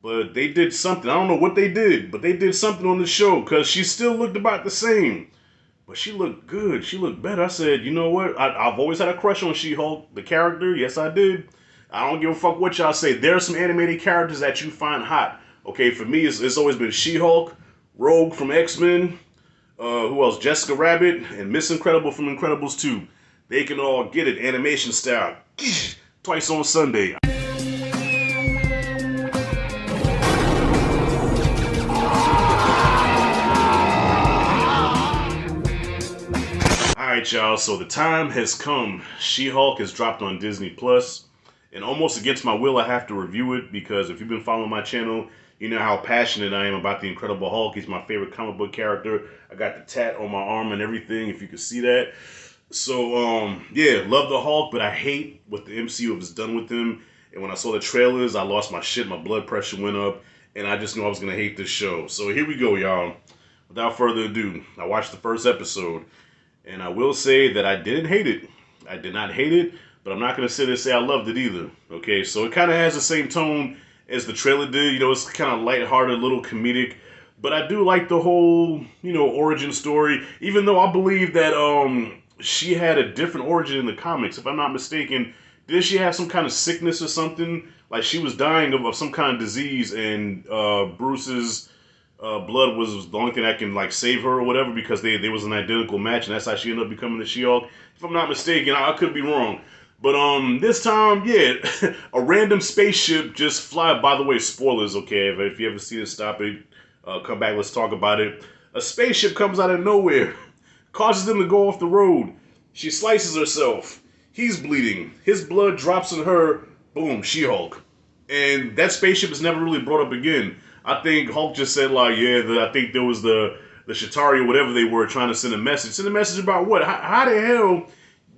But they did something. I don't know what they did, but they did something on the show because she still looked about the same. But she looked good. She looked better. I said, you know what? I've always had a crush on She-Hulk, the character. Yes, I did. I don't give a fuck what y'all say. There are some animated characters that you find hot. Okay, for me, it's always been She-Hulk, Rogue from X-Men, who else? Jessica Rabbit, and Miss Incredible from Incredibles 2. They can all get it animation style. Twice on Sunday. Alright, y'all, so the time has come. She-Hulk is dropped on Disney Plus, and almost against my will, I have to review it because if you've been following my channel, you know how passionate I am about the Incredible Hulk. He's my favorite comic book character. I got the tat on my arm and everything, if you can see that. So, yeah, love the Hulk, but I hate what the MCU has done with him. And when I saw the trailers, I lost my shit, my blood pressure went up, and I just knew I was going to hate this show. So here we go, y'all. Without further ado, I watched the first episode. And I will say that I didn't hate it. I did not hate it, but I'm not going to sit there and say I loved it either. Okay, so it kind of has the same tone as the trailer did. You know, it's kind of lighthearted, a little comedic. But I do like the whole, you know, origin story. Even though I believe that she had a different origin in the comics. If I'm not mistaken, did she have some kind of sickness or something? Like she was dying of some kind of disease, and Bruce's blood was the only thing that can like save her or whatever because they was an identical match, and that's how she ended up becoming the She-Hulk. If I'm not mistaken, I could be wrong. But this time, yeah, a random spaceship just fly. By the way, spoilers, okay? If you ever see this, stop it. Come back, let's talk about it. A spaceship comes out of nowhere, causes them to go off the road. She slices herself. He's bleeding. His blood drops on her. Boom, She-Hulk. And that spaceship is never really brought up again. I think Hulk just said like, yeah, I think there was the Chitauri or whatever they were trying to send a message. Send a message about what? How the hell?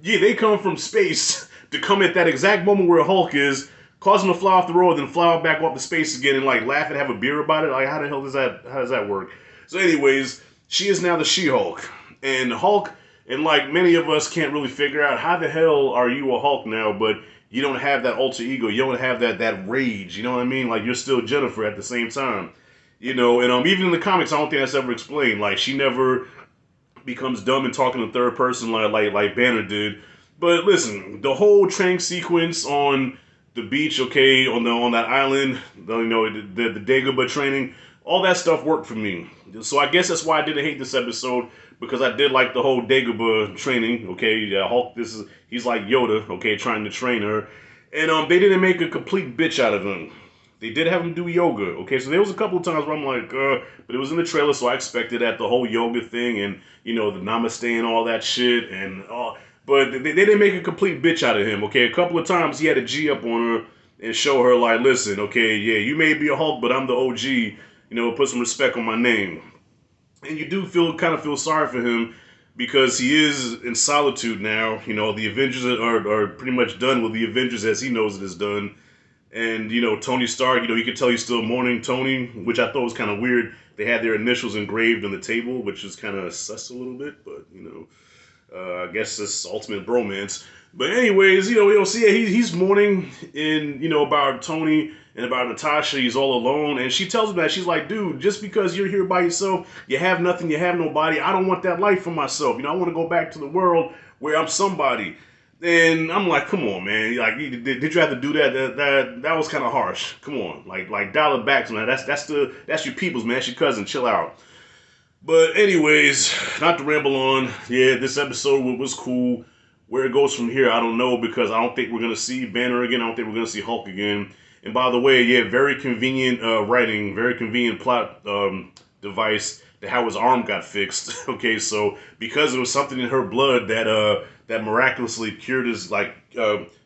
Yeah, they come from space to come at that exact moment where Hulk is, cause him to fly off the road, then fly back off the space again and like laugh and have a beer about it. Like, how the hell does that work? So, anyways, she is now the She-Hulk, and Hulk, and like many of us can't really figure out how the hell are you a Hulk now, but you don't have that alter ego. You don't have that rage. You know what I mean? Like, you're still Jennifer at the same time. You know, and even in the comics, I don't think that's ever explained. Like, she never becomes dumb and talking in third person like Banner did. But listen, the whole training sequence on the beach, okay, on that island, you know, the Dagobah training, all that stuff worked for me. So I guess that's why I didn't hate this episode, because I did like the whole Dagobah training, okay? Yeah, Hulk, he's like Yoda, okay, trying to train her. And they didn't make a complete bitch out of him. They did have him do yoga, okay? So there was a couple of times where I'm like, but it was in the trailer, so I expected that, the whole yoga thing, and, you know, the namaste and all that shit, and all. But they didn't make a complete bitch out of him, okay? A couple of times he had a G up on her and show her, like, listen, okay, yeah, you may be a Hulk, but I'm the OG, you know, put some respect on my name. And you do kind of feel sorry for him because he is in solitude now. You know, the Avengers are pretty much done with the Avengers as he knows it is done. And, you know, Tony Stark, you know, you can tell he's still mourning Tony, which I thought was kind of weird. They had their initials engraved on the table, which is kind of sus a little bit, but, you know, I guess it's ultimate bromance. But anyways, you know, we'll see, he's mourning in, you know, about Tony and about Natasha. He's all alone, and she tells him that. She's like, dude, just because you're here by yourself, you have nothing, you have nobody, I don't want that life for myself. You know, I want to go back to the world where I'm somebody. And I'm like, come on, man. Like, did you have to do that? That was kind of harsh. Come on, like dial it back, man. That's your people's, man. That's your cousin. Chill out. But anyways, not to ramble on. Yeah, this episode was cool. Where it goes from here, I don't know, because I don't think we're gonna see Banner again. I don't think we're gonna see Hulk again. And by the way, yeah, very convenient writing, very convenient plot device to how his arm got fixed. Okay, so because it was something in her blood that miraculously cured his, like,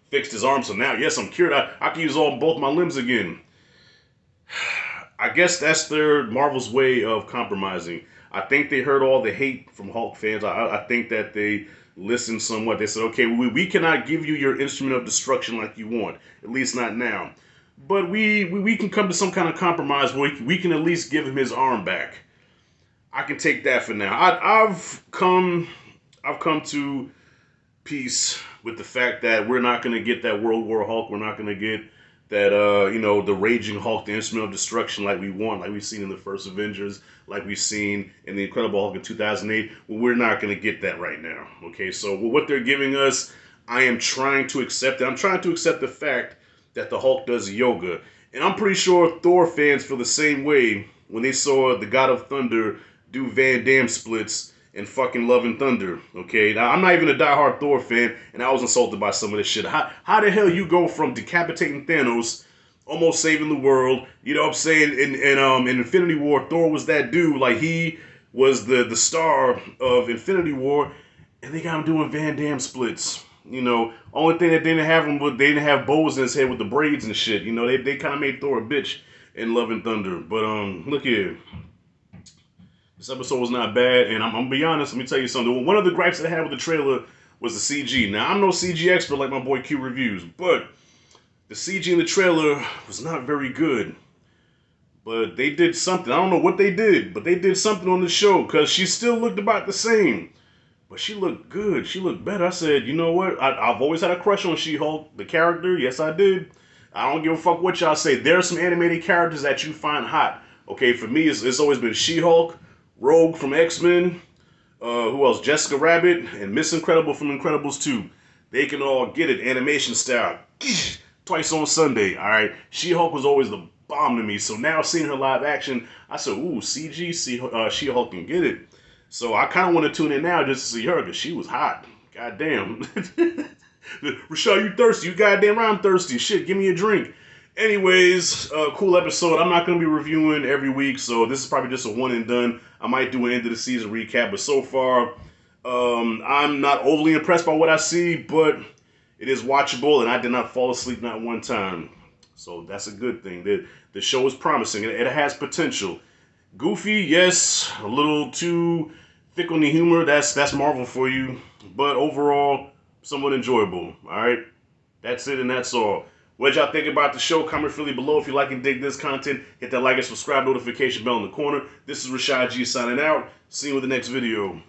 fixed his arm. So now, yes, I'm cured. I can use both my limbs again. I guess that's their Marvel's way of compromising. I think they heard all the hate from Hulk fans. I think that they listened somewhat. They said, okay, we cannot give you your instrument of destruction like you want, at least not now. But we can come to some kind of compromise where we can at least give him his arm back. I can take that for now. I've come to peace with the fact that we're not going to get that World War Hulk. We're not going to get that you know, the Raging Hulk, the Instrument of Destruction, like we want, like we've seen in the first Avengers, like we've seen in the Incredible Hulk in 2008. Well, we're not going to get that right now. Okay, so what they're giving us, I am trying to accept it. I'm trying to accept the fact that the Hulk does yoga, and I'm pretty sure Thor fans feel the same way when they saw the God of Thunder do Van Damme splits in fucking Love and Thunder. Okay, now I'm not even a diehard Thor fan, and I was insulted by some of this shit. How the hell you go from decapitating Thanos, almost saving the world? You know what I'm saying? In Infinity War, Thor was that dude. Like, he was the star of Infinity War, and they got him doing Van Damme splits. You know, only thing that they didn't have him, but they didn't have bows in his head with the braids and shit. You know, they kind of made Thor a bitch in Love and Thunder. But look here. This episode was not bad, and I'm gonna be honest. Let me tell you something. One of the gripes that I had with the trailer was the CG. Now, I'm no CG expert like my boy Q Reviews, but the CG in the trailer was not very good. But they did something. I don't know what they did, but they did something on the show, because she still looked about the same. But she looked good. She looked better. I said, you know what? I've always had a crush on She-Hulk, the character. Yes, I did. I don't give a fuck what y'all say. There are some animated characters that you find hot. Okay, for me, it's always been She-Hulk, Rogue from X-Men, who else? Jessica Rabbit, and Miss Incredible from Incredibles 2. They can all get it, animation style. Twice on Sunday, alright? She-Hulk was always the bomb to me, so now seeing her live action, I said, ooh, CG, She-Hulk can get it. So I kind of want to tune in now just to see her, because she was hot. Goddamn. Rochelle, you thirsty? You goddamn right I'm thirsty. Shit, give me a drink. Anyways, cool episode. I'm not going to be reviewing every week, so this is probably just a one and done. I might do an end of the season recap, but so far, I'm not overly impressed by what I see, but it is watchable, and I did not fall asleep not one time. So that's a good thing. The show is promising. It has potential. Goofy, yes, a little too thick on the humor. That's Marvel for you, but overall, somewhat enjoyable. All right, that's it, and that's all. What y'all think about the show? Comment freely below. If you like and dig this content, hit that like and subscribe notification bell in the corner. This is Rashad G signing out. See you in the next video.